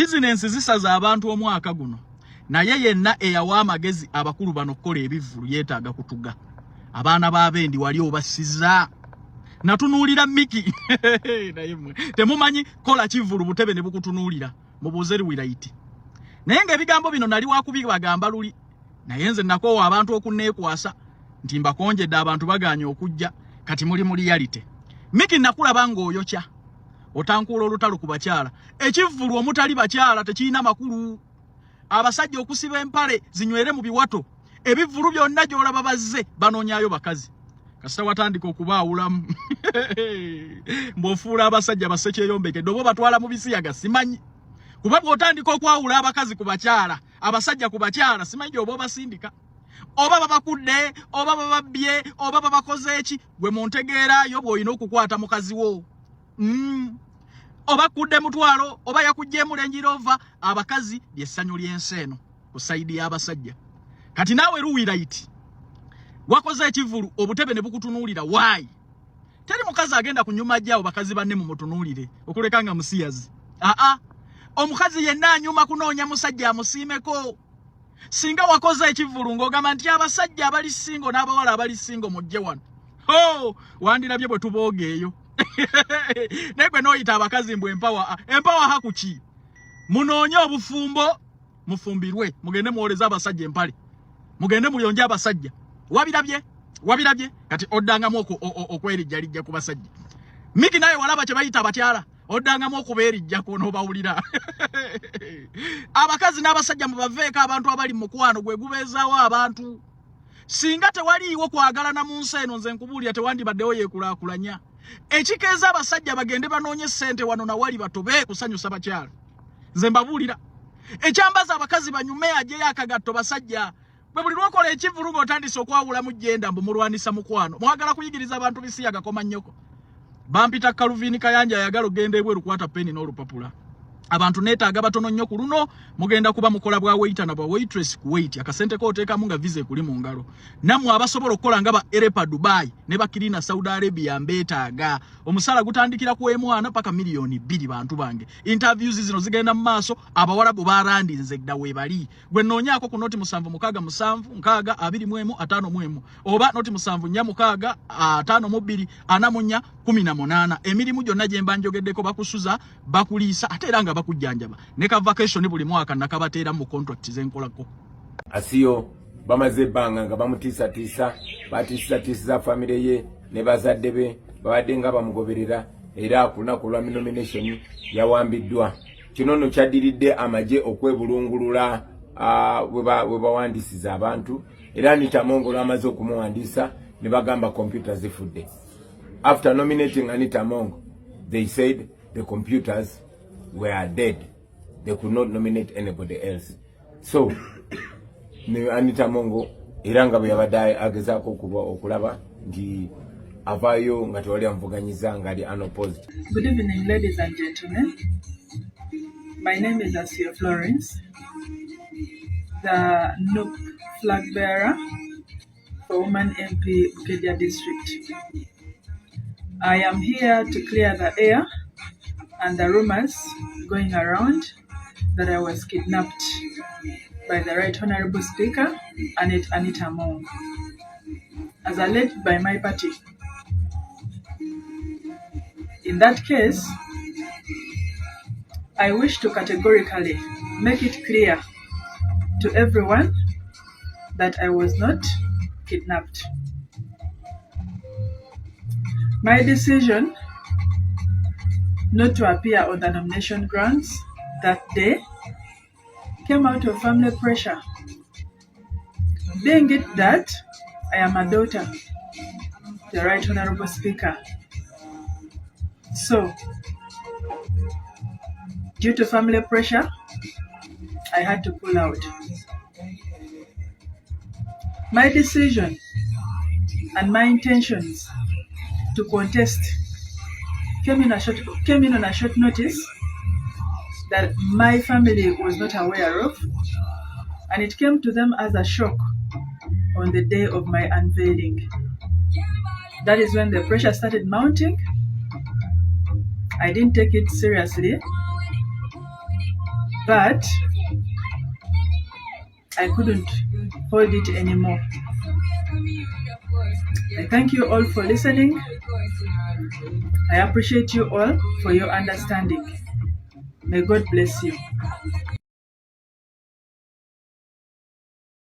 Business zisaza abantu omwaka guno. Naye yenna eyawa amagezi abakulu bano kola ebivulu yeetaaga kutuga. Abaana b'abendi wali obasiza. Natunuulira Micky. Temumanyi kola kivulu butebe ne bukutunuulira. Mubuuze Luwilight. Naye ng'ebigambo bino nali wakubibagamba luli. Naye nze nakoowa abantu okunneekwasa nti mbakonjedde abantu baganye okujja kati muli mu reality. Micky nakulaba ng'oyokya. Otankuula olutalo ku bakyala. Ekivulu omutali bakyala tekirina makulu. Abasajja okusiba empale zinywere mu biwato. Ebivulu byonna gy'olaba bazze banoonyaayo bakazi. Kasita watandika okubaawulamu. Mb'ofuula abasajja basekyeyombeke bo batwala mu bisiyaga simanyi. Kuba bw'otandika okwawula abakazi ku bakyala, abasajja ku bakyala simanyi oba obasindika. Oba babakudde, oba bababbye, oba babakoze eki, gwe muntegeerayo bw'olina okukwata mukazi wo. Oba kudde mutwalo, oba yakuggyemu Range Rover, abakazi ly'essanyu ly'ensi eno ku sayidi y'abasajja. Kati naawe Luwilight, wakoze ekivulu obutebe ne bukutunuulira why? Teri mukazi agenda ku nyuma jjaawo bakazi banne mu mutunuulire okuleka nga musiyazi. Omukazi yenna anyuma kunoonya musajja amusiimeko. Singa wakoze ekivulu ng'ogamba nti abasajja abali singo n'abawala abali singo mujje wano. Wandirabye bwe tuboogeeyo. Naye gwe n'oyita abakazi mbwe empawa hakuki. Munoonye obufumbo mufumbirwe mugende muwoleze abasajja empale. Mugende muyonje abasajja. Wabirabye kati oddangamu okwerijjalijja ku basajja. Micky naye walaba kye bayita abakyala. Oddangamu okubeerijjako n'obawulira. Abakazi n'abasajja mubaveeko abantu abali mu mukwano gwe gubeezaawo abantu. Singa tewaliiwo kwagalana mu nsi eno nze nkubuulira tewandibaddewo yeekulaakulanya. Ekikeeza abasajja bagende banoonye ssente wano na wali batobe kusanyusa bakyala. Nze mbabuulira. Ekyambaza abakazi banyume ajeyo akagatto basajja. Bwe buli lwokola ekivulu ng'otandise okwawulamu jjenda mbu mulwanisa mukwano. Mwagala kuyigiriza abantu bisiyaga koma nnyoko. Bampita Kaluvini Kayanja ayagala ogenda ebweru kwata peni n'olupapula. Abantu neetaaga batono nnyo ku luno mugenda kuba mukola bwa waiter na bwa waitress ku wait akasente ko oteekamu nga visa kuli mu ngalo. Nammwe abasobola okukola nga ba Erepa Dubai ne bakirina Saudi Arabia mbeetaaga. Omusala gutandikira ku M1 paka miliyoni 2 bantu bange. Interviews zino zigenda mu maaso abawalabu barandinze dda webali. Gwe nnoonyaako ku noti 7 oba noti 7 emirimu gyonna gye mba njogeddeko bakusuza bakuliisa ate era nga bakujjanjaba ne ka vacation buli mwaka nakabateera mu contract zenkolako. Asio bamaze banga nga bamutiisa batiisa family ye ne bazadde be babadde nga bamugoberera era kunaku lwa nomination yawambiddwa. Kino nno kyaddiridde amaje okwebulungulula we bawandisiza abantu era Anita Mongo lwamaze okumuwandiisa ne bagamba computer zifudde. After nominating Anita Mongo, they said the computers were dead. They could not nominate anybody else. So, Anita Mongo, iranga bweyabadde agezaako okulaba nti avaayo nga tewali amuvuganyiza nga ali unopposed. Good evening, ladies and gentlemen. My name is Asio Florence, the NUP flag bearer for Women MP Bukedya District. I am here to clear the air and the rumors going around that I was kidnapped by the Right Honorable Speaker, Anita Mongo, as alleged by my party. In that case, I wish to categorically make it clear to everyone that I was not kidnapped. My decision not to appear on the nomination grounds that day came out of family pressure. Being it that I am a daughter to the Right Honorable Speaker. So, due to family pressure, I had to pull out. My decision and my intentions to contest came in on a short notice that my family was not aware of, and it came to them as a shock on the day of my unveiling. That is when the pressure started mounting. I didn't take it seriously, but I couldn't hold it anymore. I thank you all for listening. I appreciate you all for your understanding. May God bless you.